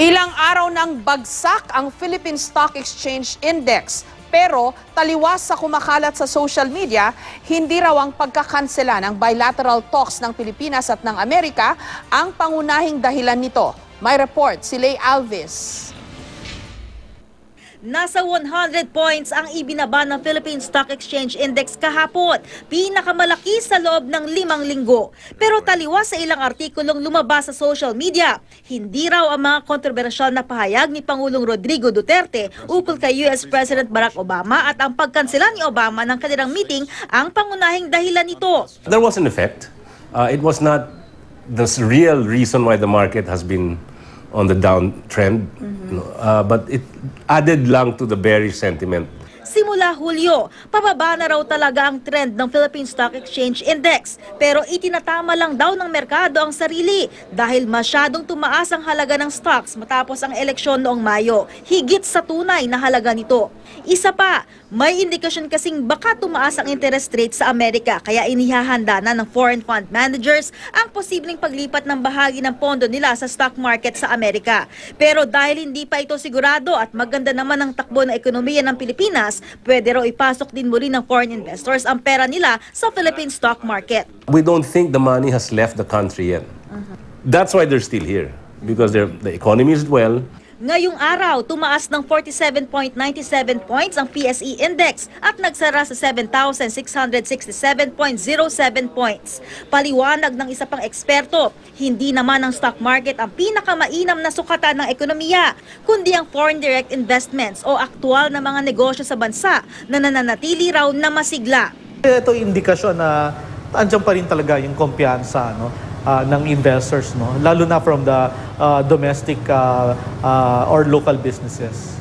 Ilang araw nang bagsak ang Philippine Stock Exchange Index. Pero taliwas sa kumakalat sa social media, hindi raw ang pagkakansela ng bilateral talks ng Pilipinas at ng Amerika ang pangunahing dahilan nito. May report si Lay Alves. Nasa 100 points ang ibinaba ng Philippine Stock Exchange Index kahapon, pinakamalaki sa loob ng 5 linggo. Pero taliwas sa ilang artikulong lumabas sa social media, hindi raw ang mga kontrobersyal na pahayag ni Pangulong Rodrigo Duterte ukol kay US President Barack Obama at ang pagkansela ni Obama ng kanilang meeting ang pangunahing dahilan nito. There was an effect. It was not the real reason why the market has been on the downtrend, but it added lang to the bearish sentiment. Simula Hulyo, pababa na raw talaga ang trend ng Philippine Stock Exchange Index. Pero itinatama lang daw ng merkado ang sarili dahil masyadong tumaas ang halaga ng stocks matapos ang eleksyon noong Mayo, higit sa tunay na halaga nito. Isa pa, may indikasyon kasing baka tumaas ang interest rate sa Amerika kaya inihahanda na ng foreign fund managers ang posibleng paglipat ng bahagi ng pondo nila sa stock market sa Amerika. Pero dahil hindi pa ito sigurado at maganda naman ang takbo ng ekonomiya ng Pilipinas, pwede raw ipasok din muli ng foreign investors ang pera nila sa Philippine stock market. We don't think the money has left the country yet. That's why they're still here, because the economy is well. Ngayong araw, tumaas ng 47.97 points ang PSE Index at nagsara sa 7,667.07 points. Paliwanag ng isa pang eksperto, hindi naman ang stock market ang pinakamainam na sukatan ng ekonomiya, kundi ang foreign direct investments o aktual na mga negosyo sa bansa na nananatili raw na masigla. Ito yung indikasyon na andyan pa rin talaga yung kumpiyansa, ng investors, lalo na from the domestic or local businesses.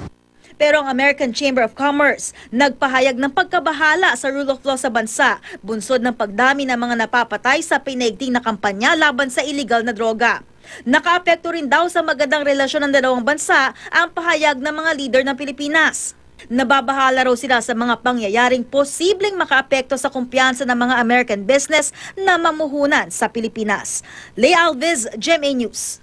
Pero ang American Chamber of Commerce nagpahayag ng pagkabahala sa rule of law sa bansa, bunsod ng pagdami ng mga napapatay sa pinaigting na kampanya laban sa illegal na droga. Nakaapekto rin daw sa magandang relasyon ng dalawang bansa ang pahayag ng mga leader ng Pilipinas. Nababahala raw sila sa mga pangyayaring posibleng makaapekto sa kumpiyansa ng mga American business na mamuhunan sa Pilipinas. Lay Alves, GMA News.